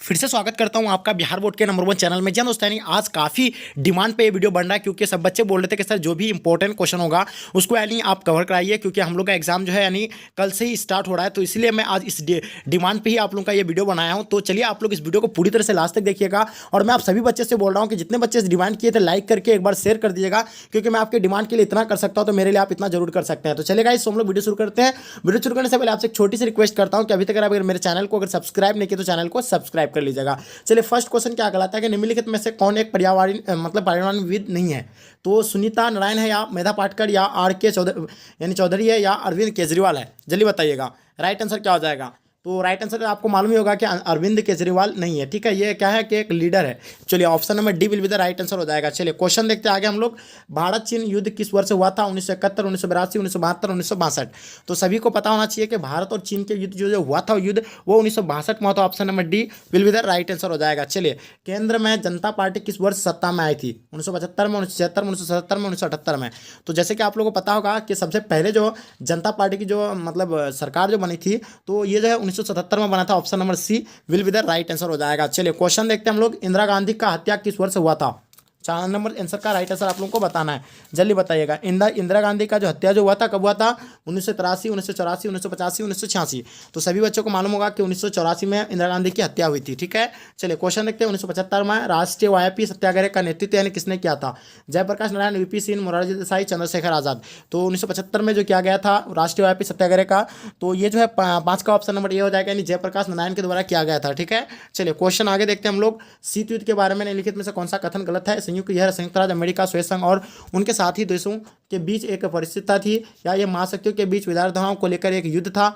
फिर से स्वागत करता हूं आपका बिहार बोर्ड के नंबर 1 चैनल में। जन दोस्तों, आज काफ़ी डिमांड पे ये वीडियो बन रहा है क्योंकि सब बच्चे बोल रहे थे कि सर जो भी इंपॉर्टेंट क्वेश्चन होगा उसको यानी आप कवर कराइए, क्योंकि हम लोग का एग्जाम जो है यानी कल से ही स्टार्ट हो रहा है। तो इसलिए मैं आज इस डिमांड पे ही आप लोगों का ये वीडियो बनाया हूँ। तो चलिए आप लोग इस वीडियो को पूरी तरह से लास्ट तक देखिएगा। और मैं आप सभी बच्चे से बोल रहा हूँ कि जितने बच्चे इस डिमांड किए थे लाइक करके एक बार शेयर कर दीजिएगा, क्योंकि मैं आपके डिमांड के लिए इतना कर सकता हूँ तो मेरे लिए आप इतना जरूर कर सकते हैं। तो चलेगा इस हम लोग वीडियो शुरू करते हैं। वीडियो शुरू करने से पहले आपसे एक छोटी सी रिक्वेस्ट करता हूँ कि अभी तक अगर मेरे चैनल को सब्सक्राइब नहीं किया तो चैनल को सब्सक्राइब कर लीजिएगा। चलिए फर्स्ट क्वेश्चन क्या कहलाता है कि निम्नलिखित में से कौन एक पर्यावरणविद नहीं है? तो सुनीता नारायण है, या मेधा पाटकर, या आर के चौधरी है, या अरविंद केजरीवाल है? जल्दी बताइएगा राइट आंसर क्या हो जाएगा। तो राइट आंसर आपको मालूम ही होगा कि अरविंद केजरीवाल नहीं है। ठीक है, ये क्या है कि एक लीडर है। चलिए option number D will be the right answer हो जाएगा। चलिए क्वेश्चन देखते हैं आगे हम लोग। भारत चीन युद्ध किस वर्ष हुआ था? 1971, 1982, 1972, 1962। तो सभी को पता होना चाहिए कि भारत और चीन के युद्ध जो हुआ था युद्ध वो 1962 में हुआ था। Option number D will be the right answer हो जाएगा। चलिए केंद्र में जनता पार्टी किस वर्ष सत्ता में आई थी? 1975 में, 1976 में, 1977 में, 1978 में। तो जैसे कि आप लोगों को पता होगा कि सबसे पहले जो जनता पार्टी की जो मतलब सरकार जो बनी थी तो ये जो है 1977 में बना था। Option number c will be the right answer हो जाएगा। चलिए क्वेश्चन देखते हैं हम लोग। इंदिरा गांधी का हत्या किस वर्ष हुआ था? 4 नंबर आंसर का राइट आंसर आप लोगों को बताना है, जल्दी बताइएगा। इंदिरा गांधी का जो हत्या जो हुआ था कब हुआ था? 1983, 1984, 1985, 1986। तो सभी बच्चों को मालूम होगा कि 1984 में इंदिरा गांधी की हत्या हुई थी। ठीक है, चलिए क्वेश्चन देखते हैं। 1975 में राष्ट्रीय वायपी सत्याग्रह का नेतृत्व यानी किसने किया था? जयप्रकाश नारायण, वीपी सिंह, मोरारजी देसाई, चंद्रशेखर आजाद। तो 1975 में जो किया गया था राष्ट्रीय वायपी सत्याग्रह का, तो ये जो है 5 का ऑप्शन नंबर ये हो जाएगा, यानी जयप्रकाश नारायण के द्वारा किया गया था। ठीक है, चलिए क्वेश्चन आगे देखते हैं हम लोग। शीत युद्ध के बारे में निम्नलिखित में से कौन सा कथन गलत है? संयुक्त राज्य अमेरिका, स्वेत संघ और उनके साथी देशों के बीच एक परिस्थिति थी, या ये महाशक्तियों के बीच विचारधाराओं को लेकर एक युद्ध था?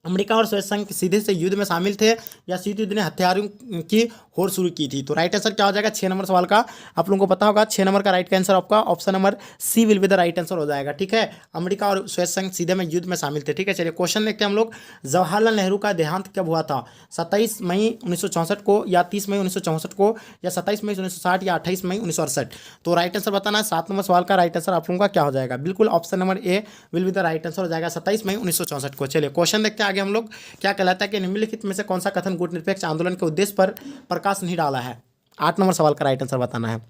अमेरिका और स्वेत संघ सीधे से युद्ध में शामिल थे, या शीत युद्ध ने हथियारों की होड़ शुरू की थी? तो राइट आंसर क्या हो जाएगा? 6 नंबर सवाल का आप लोगों को पता होगा। 6 नंबर का राइट आंसर आपका option number c will be the right answer हो जाएगा। ठीक है, अमेरिका और स्वेत संघ सीधे में युद्ध में शामिल थे। ठीक है, चलिए क्वेश्चन देखते हैं हम लोग। जवाहरलाल नेहरू का देहांत कब हुआ था? 27 मई 1964 को, या 30 मई 1964 को, या 27 मई 1960, या 28 मई 1968? तो राइट आंसर बताना है। 7 नंबर सवाल का राइट आंसर आप लोगों का क्या हो जाएगा? बिल्कुल option number a will be the right answer हो जाएगा, 27 मई 1964 को। चलिए क्वेश्चन देखते हैं आगे हम लोग। क्या कहलाता है कि निम्नलिखित में से कौन सा कथन गुटनिरपेक्ष आंदोलन के उद्देश्य पर प्रकाश नहीं डाला है? 8 नंबर सवाल का राइट आंसर बताना है।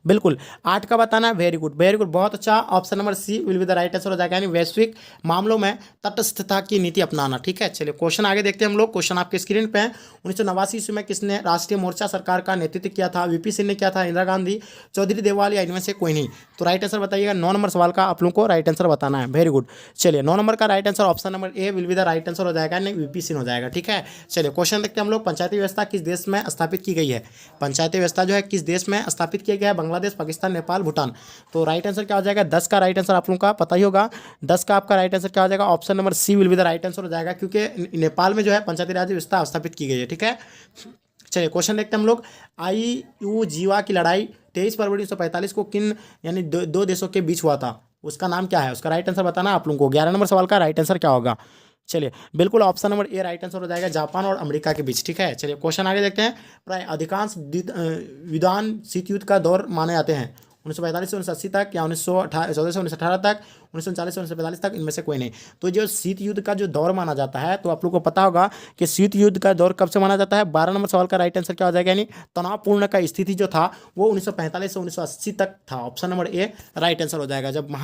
बिल्कुल 8 का बताना है। वेरी गुड, वेरी गुड, बहुत अच्छा। Option number c will be the right answer हो जाएगा, यानी वैश्विक मामलों में तटस्थता की नीति अपनाना। ठीक है, चलिए क्वेश्चन आगे देखते हैं हम लोग। क्वेश्चन आपके स्क्रीन पे है। 1989 ईस्वी में किसने राष्ट्रीय मोर्चा सरकार का नेतृत्व किया था? वीपी सिंह ने किया था, इंदिरा गांधी, चौधरी देवाल, या इनमें से कोई नहीं? तो राइट आंसर बताइएगा। 9 नंबर सवाल का आप लोगों को राइट आंसर बताना है। वेरी गुड, चलिए 9 नंबर का right answer option number a will be the right answer हो जाएगा, यानी वीपी सिंह हो जाएगा। ठीक है, चलिए क्वेश्चन देखते हैं हम लोग। पंचायती व्यवस्था किस देश में स्थापित की गई है? पंचायती व्यवस्था जो है किस देश में स्थापित किया गया है? बांग्लादेश, पाकिस्तान, नेपाल, भूटान। तो राइट आंसर क्या हो जाएगा? 10 का राइट आंसर आप लोगों का पता ही होगा। 10 का आपका राइट आंसर क्या हो जाएगा? Option number c will be the right answer हो जाएगा, क्योंकि नेपाल में जो है पंचायती राज व्यवस्था स्थापित की गई है। ठीक है, चलिए क्वेश्चन देखते हैं हम लोग। आईयू जीवा की लड़ाई 23 फरवरी 1945 को किन यानी दो देशों के बीच हुआ था? उसका नाम क्या है? उसका राइट आंसर बताना आप लोगों को। 11 नंबर सवाल का राइट आंसर क्या होगा? चलिए बिल्कुल ऑप्शन नंबर ए राइट आंसर हो जाएगा, जापान और अमेरिका के बीच। ठीक है, चलिए क्वेश्चन आगे देखते हैं। प्राय अधिकांश विद्वान शीत युद्ध का दौर माने जाते हैं 1945 से 1980 तक, या 1914 से 1918 तक, 1939 से 1945 तक, इनमें से कोई नहीं? तो जो शीत युद्ध का जो दौर माना जाता है, तो आप लोग को पता होगा कि शीत युद्ध का दौर कब से माना जाता है? 12 नंबर सवाल का राइट आंसर क्या हो जाएगा? यानी तनावपूर्ण का स्थिति जो था वो 1945 से 1980 तक था। ऑप्शन नंबर ए राइट आंसर हो जाएगा। जब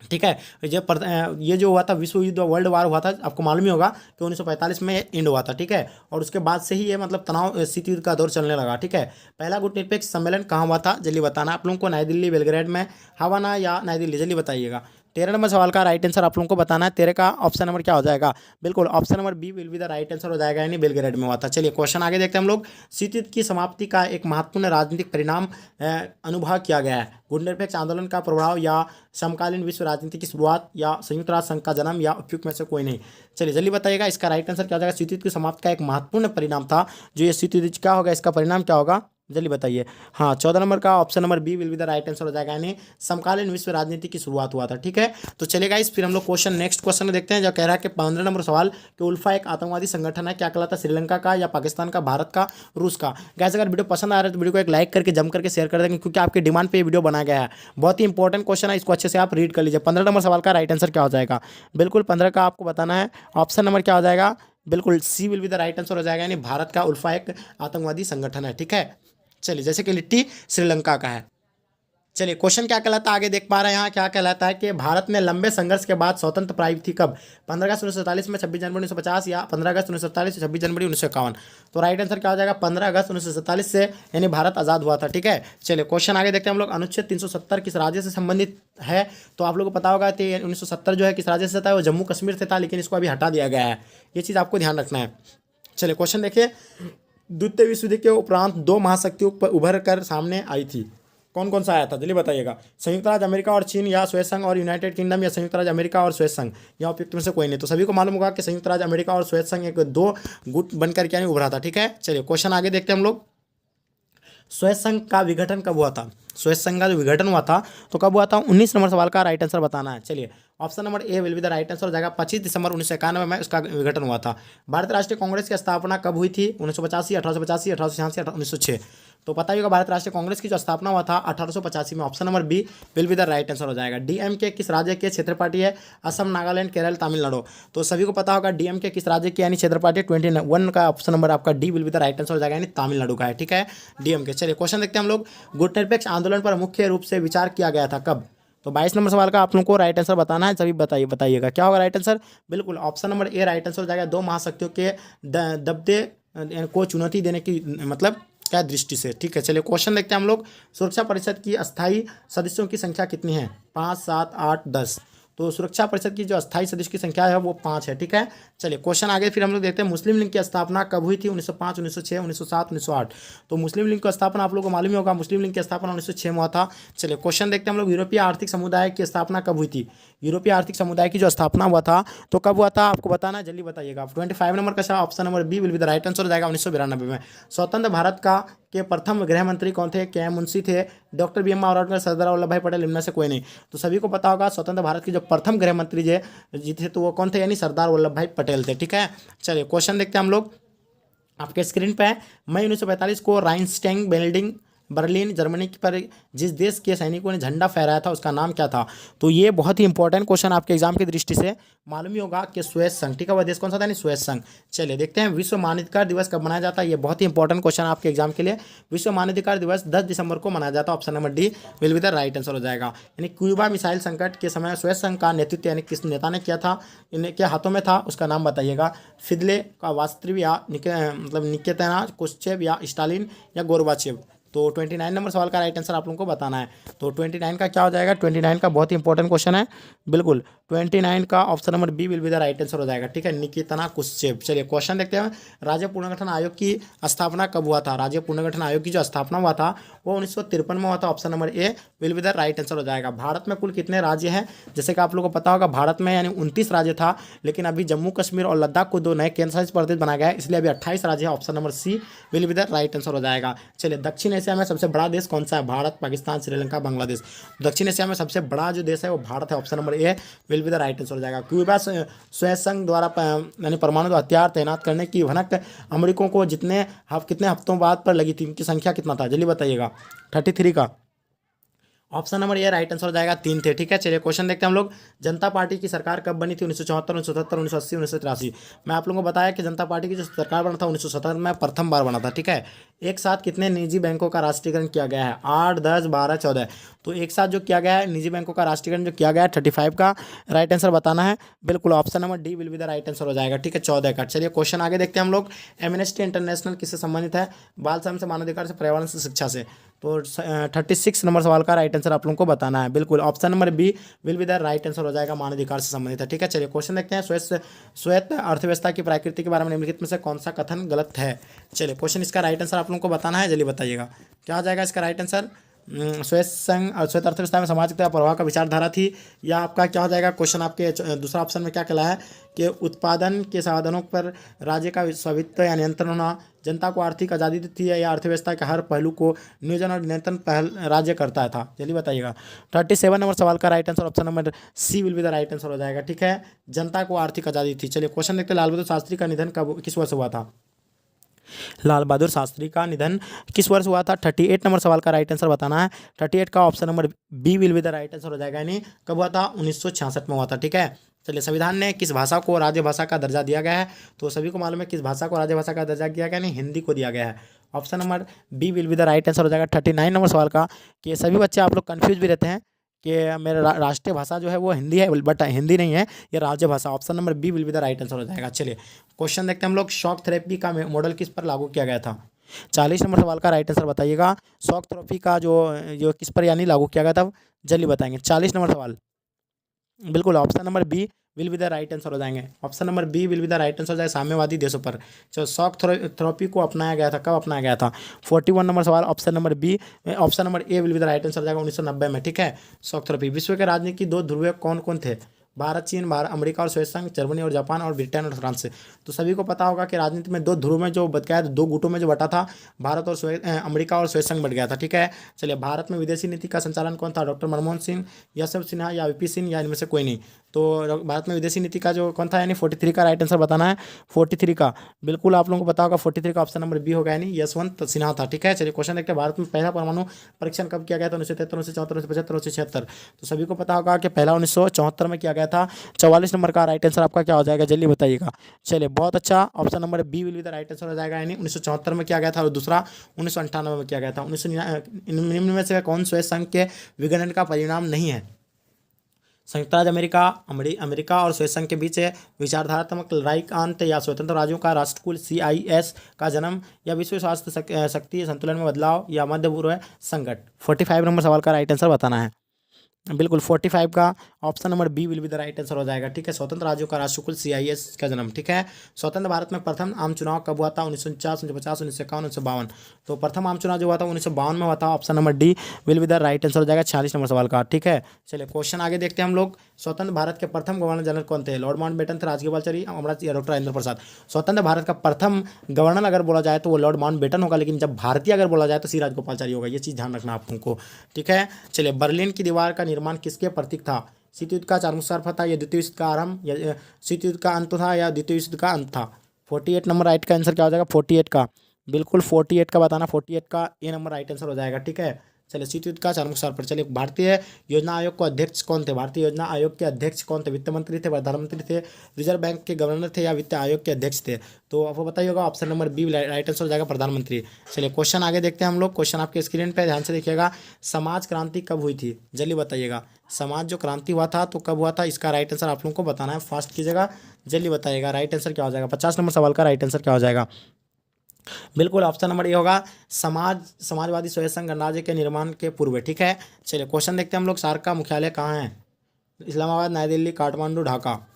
ठीक है, ये जो हुआ था विश्व युद्ध वर्ल्ड वार हुआ था, आपको मालूम ही होगा कि 1945 में एंड हुआ था। ठीक है, और उसके बाद से ही ये मतलब तनाव शीत युद्ध का दौर चलने लगा। ठीक है, पहला गुटनिरपेक्ष सम्मेलन कहाँ हुआ था? जल्दी बताना आप लोगों को। नई दिल्ली, बेलग्रेड में, हवाना, या नई दिल्ली? जल्दी बताइएगा। 13 नंबर सवाल का राइट आंसर आप लोगों को बताना है। 13 का ऑप्शन नंबर क्या हो जाएगा? बिल्कुल option number b will be the right answer हो जाएगा, यानी बेलग्रेड में हुआ था। चलिए क्वेश्चन आगे देखते हैं हम लोग। शीत युद्ध की समाप्ति का एक महत्वपूर्ण राजनीतिक परिणाम अनुभव किया गया है? गुटनिरपेक्ष आंदोलन का प्रभाव, या समकालीन विश्व राजनीति की शुरुआत, या संयुक्त राष्ट्र संघ का जन्म, या उपयुक्त में से कोई नहीं? चलिए जल्दी बताइएगा। इसका राइट आंसर क्या हो जाएगा? शीत युद्ध की समाप्ति का एक महत्वपूर्ण परिणाम था जो ये शीत युद्ध क्या होगा, इसका परिणाम क्या होगा? जल्दी बताइए। हाँ, 14 नंबर का option number b will be the right answer हो जाएगा, यानी समकालीन विश्व राजनीति की शुरुआत हुआ था। ठीक है, तो चलेगा इस फिर हम लोग क्वेश्चन नेक्स्ट क्वेश्चन में देखते हैं, जो कह रहा है कि 15 नंबर सवाल कि उल्फा एक आतंकवादी संगठन है, क्या कहलाता है? श्रीलंका का, या पाकिस्तान का, भारत का, रूस का? गैस अगर वीडियो पसंद आ रहा है तो वीडियो को एक लाइक करके जम करके शेयर कर देंगे, क्योंकि आपके डिमांड पे ये वीडियो बनाया गया है। बहुत ही इंपॉर्टेंट क्वेश्चन है, इसको अच्छे से आप रीड कर लीजिए। 15 नंबर सवाल का राइट आंसर क्या हो जाएगा? बिल्कुल 15 का आपको बताना है। ऑप्शन नंबर क्या हो जाएगा? बिल्कुल C will be the right answer हो जाएगा, यानी भारत का उल्फा एक आतंकवादी संगठन है, ठीक है। चलिए, जैसे कि लिट्टी श्रीलंका का है। चलिए, क्वेश्चन क्या कहलाता है आगे देख पा रहे हैं यहाँ, क्या कहलाता है कि भारत में लंबे संघर्ष के बाद स्वतंत्र प्राप्ति थी कब? 15 अगस्त 1947 में, 26 जनवरी 1950 या 15 अगस्त 1947 26 जनवरी 1951। तो राइट आंसर क्या हो जाएगा? 15 अगस्त 1947 से, यानी भारत आज़ाद हुआ था, ठीक है। चलिए, क्वेश्चन आगे देखते हैं हम लोग। अनुच्छेद 370 किस राज्य से संबंधित है? तो आप लोग को पता होगा कि 1970 जो है किस राज्य से था? वो जम्मू कश्मीर से था, लेकिन इसको अभी हटा दिया गया है, ये चीज़ आपको ध्यान रखना है। चलिए, क्वेश्चन देखिए। द्वितीय विश्व युद्ध के उपरांत दो महाशक्तियों पर उभर कर सामने आई थी, कौन कौन सा आया था जल्दी बताइएगा? संयुक्त राज्य अमेरिका और चीन, या स्वेज संघ और यूनाइटेड किंगडम, या संयुक्त राज्य अमेरिका और स्वेज संघ, या उपयुक्त में से कोई नहीं। तो सभी को मालूम होगा कि संयुक्त राज्य अमेरिका और स्वेज संघ एक दो गुट बनकर क्या नहीं उभरा था, ठीक है। चलिए, क्वेश्चन आगे देखते हैं हम लोग। स्वेज संघ का विघटन कब हुआ था? स्वेज संघ का जो विघटन हुआ था तो कब हुआ था? 19 नंबर सवाल का राइट आंसर बताना है। चलिए, option number a will be the right answer हो जाएगा। 25 दिसंबर 1991 में उसका विघटन हुआ था। भारतीय राष्ट्रीय कांग्रेस की स्थापना कब हुई थी? 1985, 1885, 1886, 1906। तो पता ही होगा, भारतीय राष्ट्रीय कांग्रेस की जो स्थापना हुआ था 1885 में। Option number b will be the right answer हो जाएगा। डीएमके किस राज्य के क्षेत्र पार्टी है? असम, नागालैंड, केरल, तमिलनाडु। तो सभी को पता होगा डीएमके किस राज्य की यानी क्षेत्र पार्टी 21 का ऑप्शन नंबर आपका D will be the right answer हो जाएगा, यानी तमिलनाडु का है, ठीक है, डीएमके। चलिए, क्वेश्चन देखते हैं हम लोग। गुटनिरपेक्ष आंदोलन पर मुख्य रूप से विचार किया गया था कब? तो 22 नंबर सवाल का आप लोगों को राइट आंसर बताना है। सभी बताइएगा क्या होगा राइट आंसर? बिल्कुल ऑप्शन नंबर ए राइट आंसर हो जाएगा। दो महाशक्तियों के दबदे को चुनौती देने की मतलब क्या दृष्टि से, ठीक है। चलिए, क्वेश्चन देखते हैं हम लोग। सुरक्षा परिषद की अस्थायी सदस्यों की संख्या कितनी है? 5, 7, 8, 10। तो सुरक्षा परिषद की जो अस्थायी सदस्य की संख्या है वो 5 है, ठीक है। चलिए, क्वेश्चन आगे फिर हम लोग देखते हैं। मुस्लिम लीग की स्थापना कब हुई थी? 1905, 1906, 1907, 1908। तो मुस्लिम लीग की स्थापना आप लोगों को मालूम ही होगा, मुस्लिम लीग की स्थापना 1906 में हुआ था। चलिए, क्वेश्चन देखते हैं हम लोग। यूरोपीय आर्थिक समुदाय की स्थापना कब हुई थी? यूरोपीय आर्थिक समुदाय की जो स्थापना हुआ था तो कब हुआ था आपको बताना है, जल्दी बताइएगा। 25 नंबर का option number b will be the right answer हो जाएगा, 1992 में। स्वतंत्र भारत का के प्रथम गृह मंत्री कौन थे? के एम मुंशी थे, doctor B M रावतकर, Sardar Vallabh भाई पटेल, इनमें से कोई नहीं। तो सभी को पता होगा स्वतंत्र भारत के जो प्रथम गृह मंत्री जी थे तो वो कौन थे? यानी सरदार वल्लभ भाई पटेल थे, ठीक है। चलिए, क्वेश्चन देखते हैं हम लोग। आपके स्क्रीन पे है। मई 1945 को राइनस्टैग बिल्डिंग बर्लिन जर्मनी पर जिस देश के सैनिकों ने झंडा फहराया था उसका नाम क्या था? तो ये बहुत ही इंपॉर्टेंट क्वेश्चन आपके एग्जाम की दृष्टि से मालूम ही होगा कि स्वेज संघ, ठीक है। वह देश कौन सा था? नहीं, स्वेज संघ। चलिए, देखते हैं विश्व मानवाधिकार दिवस कब मनाया जाता है। ये बहुत ही इंपॉर्टेंट क्वेश्चन आपके एग्जाम के लिए। विश्व मानवाधिकार दिवस 10 दिसंबर को मनाया जाता है। Option number D will be the right answer हो जाएगा। यानी क्यूबा मिसाइल संकट के समय स्वेज संघ का नेतृत्व यानी किस नेता ने किया था, इनके हाथों में था, उसका नाम बताइएगा। फिदले का वास्त्रिव या मतलब निकेतना कुश्चेव या स्टालिन या गोरबाचेव। तो 29 नंबर सवाल का राइट आंसर आप लोगों को बताना है। तो 29 का क्या हो जाएगा? 29 का बहुत ही इंपॉर्टेंट क्वेश्चन है, बिल्कुल 29 का option number b will be the right answer हो जाएगा, ठीक है, निकितना कुश्चेव। चलिए, क्वेश्चन देखते हैं। राज्य पुनर्गठन आयोग की स्थापना कब हुआ था? राज्य पुनर्गठन आयोग की जो स्थापना हुआ था वो 1953 में हुआ था। Option number a will be the right answer हो जाएगा। भारत में कुल कितने राज्य हैं? जैसे कि आप लोगों को पता होगा भारत में यानी 29 राज्य था, लेकिन अभी जम्मू कश्मीर और लद्दाख को दो नए केंद्र शासित प्रदेश बनाया गया है, इसलिए अभी 28 राज्य है। Option number c will be the right answer हो जाएगा। चलिए, दक्षिण एशिया में सबसे बड़ा देश कौन सा है? भारत, पाकिस्तान, श्रीलंका, बांग्लादेश। दक्षिण एशिया में सबसे बड़ा जो देश है वो भारत है। Option number a will be the right answer हो जाएगा। क्यूबा स्वेज संघ द्वारा यानी परमाणु हथियार तैनात करने की भनक अमेरिकों को कितने हफ्तों बाद पर लगी थी? इनकी संख्या कितना था जल्दी बताइएगा? 33 का। ऑप्शन नंबर ये राइट आंसर हो जाएगा, 3 थे, ठीक है। चलिए, क्वेश्चन देखते हैं हम लोग। जनता पार्टी की सरकार कब बनी थी? 1974, 1977, 1980, 1983। मैं आप लोगों को बताया कि जनता पार्टी की जो सरकार बना था 1977 में प्रथम बार बना था, ठीक है। एक साथ कितने निजी बैंकों का राष्ट्रीयकरण किया गया है? 8, 10, 12, 14। तो एक साथ जो किया गया है निजी बैंकों का राष्ट्रीयकरण जो किया गया है 35 का राइट आंसर बताना है। बिल्कुल option number D will be the right answer हो जाएगा, ठीक है, 14 का। चलिए, क्वेश्चन आगे देखते हैं हम लोग। एमनेस्टी इंटरनेशनल किससे संबंधित है? बाल श्रम से, मानवाधिकार से, पर्यावरण से, शिक्षा से। तो 36 नंबर सवाल का राइट आंसर आप लोगों को बताना है। बिल्कुल option number b will be the right answer हो जाएगा, मानवाधिकार से संबंधित है, ठीक है। चलिए, क्वेश्चन देखते हैं। स्वायत्त अर्थव्यवस्था की प्रकृति के बारे में निम्नलिखित में से कौन सा कथन गलत है? चलिए, क्वेश्चन इसका राइट आंसर आप लोगों को बताना है, जल्दी बताइएगा क्या हो जाएगा इसका राइट आंसर। स्वायत्त संघ और स्वायत्त अर्थव्यवस्था में सामाजिक प्रभाव का विचारधारा थी, या आपका क्या हो जाएगा क्वेश्चन? आपके दूसरा ऑप्शन में क्या कहला है कि उत्पादन के साधनों पर राज्य का स्वामित्व या नियंत्रण होना, जनता को आर्थिक आज़ादी थी, या अर्थव्यवस्था के हर पहलू को नियोजन और नियंत्रण पहल राज्य करता था, जल्दी बताइएगा। 37 नंबर सवाल का right answer option number c will be the right answer हो जाएगा, ठीक है, जनता को आर्थिक आज़ादी थी। चलिए, क्वेश्चन देखते हैं। लाल बहादुर शास्त्री का निधन कब किस वर्ष हुआ था? लाल बहादुर शास्त्री का निधन किस वर्ष हुआ था? 38 नंबर सवाल का राइट आंसर बताना है। 38 का option number b will be the right answer हो जाएगा, यानी कब हुआ था? 1966 में हुआ था, ठीक है। चलिए, संविधान ने किस भाषा को राज्य भाषा का दर्जा दिया गया है? तो सभी को मालूम है किस भाषा को राज्य भाषा का दर्जा दिया गया, नहीं हिंदी को दिया गया है। Option number b will be the right answer हो जाएगा 39 नंबर सवाल का। कि सभी बच्चे आप लोग कन्फ्यूज भी रहते हैं कि मेरा राष्ट्रीय भाषा जो है वो हिंदी है, बट हिंदी नहीं है, ये राज्य भाषा। Option number b will be the right answer हो जाएगा। चलिए, क्वेश्चन देखते हैं हम लोग। शॉक थेरेपी का मॉडल किस पर लागू किया गया था? 40 नंबर सवाल का राइट आंसर बताइएगा। शॉक थेरेपी का जो जो किस पर यानी लागू किया गया था, जल्दी बताएंगे। 40 नंबर सवाल, बिल्कुल option number b will be the right answer हो जाएंगे। Option number b will be the right answer हो जाएगा, साम्यवादी देशों पर। चलो, शॉक थेरेपी को अपनाया गया था, कब अपनाया गया था? 41 नंबर सवाल, option number b, option number a will be the right answer हो जाएगा 1990 में। ठीक है, शॉक थेरेपी। विश्व के राजनीति दो ध्रुव कौन कौन थे? भारत, चीन, अमेरिका और सोवियत संघ, जर्मनी और जापान, और ब्रिटेन और फ्रांस से। तो सभी को पता होगा कि राजनीति में दो ध्रुव में जो बट गया, दो गुटों में जो बटा था, भारत और अमेरिका और सोवियत संघ बट गया था। ठीक है, चलिए, भारत में विदेशी नीति का संचालन कौन था? डॉक्टर मनमोहन सिंह, यशवंत सिन्हा या वीपी सिंह, या इनमें से कोई नहीं। तो भारत में विदेशी नीति का जो कौन था, यानी 43 का राइट आंसर बताना है। 43 का, बिल्कुल आप लोगों को पता होगा 43 का ऑप्शन नंबर बी होगा, यानी यशवंत सिन्हा था। ठीक है, चलिए, क्वेश्चन देखते हैं। भारत में पहला परमाणु परीक्षण कब किया गया था? 1973, 1974, 1975, 1976। तो सभी को पता होगा कि पहला 1974 में किया गया था। 44 नंबर का राइट आंसर आपका क्या हो जाएगा, जल्दी बताइएगा। चलिए, बहुत अच्छा, option number b will be the right answer हो जाएगा, यानी 1974 में किया गया था। और दूसरा 1998 में किया गया था। 1999 में से कौन सोवियत संघ के विघटन का परिणाम नहीं है? संयुक्त राज्य अमेरिका और सोवियत संघ के बीच विचारधारात्मक लड़ाई का अंत, या स्वतंत्र राज्यों का राष्ट्रकुल CIS का जन्म, या विश्व स्वास्थ्य शक्ति संतुलन में बदलाव, या मध्य पूर्व संकट। 45 नंबर सवाल का राइट आंसर बताना है। बिल्कुल 45 का option number b will be the right answer हो जाएगा। ठीक है, स्वतंत्र राज्यों का राष्ट्रकुल CIS का जन्म। ठीक है, स्वतंत्र भारत में प्रथम आम चुनाव कब हुआ था? 1949, 1950, 1951, 1952। तो प्रथम आम चुनाव जो हुआ था 1952 में हुआ था। Option number D will be the right answer हो जाएगा 46 नंबर सवाल का। ठीक है, चलिए, क्वेश्चन आगे देखते हैं हम लोग। स्वतंत्र भारत के प्रथम गवर्नर जनरल कौन थे? लॉर्ड माउंटबेटन थे, राजगोपालाचारी, अमृत, या डॉक्टर राजेंद्र प्रसाद। स्वतंत्र भारत का प्रथम गवर्नर अगर बोला जाए तो वो लॉर्ड माउंटबेटन होगा, लेकिन जब भारतीय अगर बोला जाए तो सी राजगोपालाचारी होगा। ये चीज़ ध्यान रखना आप लोगों को। ठीक है, चलिए, बर्लिन की दीवार का निर्माण किसके प्रतीक था? शीत युद्ध का चारमुख था, या द्वितीय युद्ध का आरंभ, या शीत युद्ध का अंत था, या द्वितीय युद्ध का अंत था? 48 नंबर राइट का आंसर क्या हो जाएगा? 48 का, बिल्कुल 48 का बताना। 48 का ए नंबर राइट आंसर हो जाएगा। ठीक है, चलिए, शीत युद्ध का चारमुख पर। चलिए, भारतीय योजना आयोग को अध्यक्ष कौन थे? भारतीय योजना आयोग के अध्यक्ष कौन थे? वित्त मंत्री थे, प्रधानमंत्री थे, रिजर्व बैंक के गवर्नर थे, या वित्त आयोग के अध्यक्ष थे? तो आपको बताइए होगा, option number b right answer हो जाएगा, प्रधानमंत्री। चलिए, क्वेश्चन आगे देखते हैं हम लोग। क्वेश्चन आपके स्क्रीन पर ध्यान से देखिएगा। समाज क्रांति कब हुई थी? जल्दी बताइएगा। समाज जो क्रांति हुआ था तो कब हुआ था? इसका राइट आंसर आप लोगों को बताना है, फास्ट कीजिएगा, जल्दी बताइएगा। राइट आंसर क्या हो जाएगा? 50 नंबर सवाल का राइट आंसर क्या हो जाएगा? बिल्कुल ऑप्शन नंबर ये होगा, समाजवादी सोवियत संघ गणराज्य के निर्माण के पूर्व। ठीक है, चलिए, क्वेश्चन देखते हैं हम लोग। सार्क का मुख्यालय कहाँ है? इस्लामाबाद, नई दिल्ली, काठमांडू, ढाका।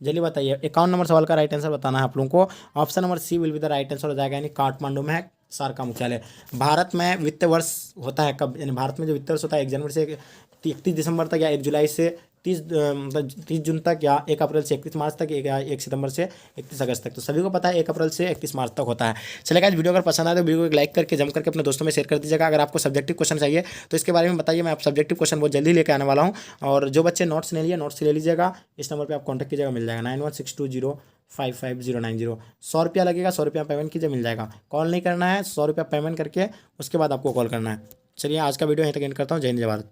जल्दी बताइए। 51 नंबर सवाल का राइट आंसर बताना है आप लोगों को। Option number c will be the right answer हो जाएगा, यानी काठमांडू में है सार्क का मुख्यालय। भारत में वित्त वर्ष होता है कब? यानी भारत में जो वित्त वर्ष होता है 1 जनवरी से 31 दिसंबर तक, या 1 जुलाई से 30 जून तक, या 1 अप्रैल से 31 मार्च तक, या 1 सितंबर से 31 अगस्त तक। तो सभी को पता है 1 अप्रैल से 31 मार्च तक होता है। चलेगा, इस वीडियो अगर पसंद आए तो वीडियो को लाइक करके जम करके अपने दोस्तों में शेयर कर दीजिएगा। अगर आपको सब्जेक्टिव क्वेश्चन चाहिए तो इसके बारे में बताइए, मैं आप सब्जेक्टिव क्वेश्चन बहुत जल्दी लेकर आने वाला हूँ। और जो बच्चे नोट्स नहीं लिए, नोट्स ले लीजिएगा। इस नंबर पर आप कॉन्टैक्ट कीजिएगा, मिल जाएगा 9162055090। 100 रुपया लगेगा, 100 रुपया पेमेंट कीजिए, मिल जाएगा। कॉल नहीं करना है, 100 रुपया पेमेंट करके उसके बाद आपको कॉल करना है। चलिए, आज का वीडियो यहीं तक एंड करता हूँ। जय हिंद, जय भारत।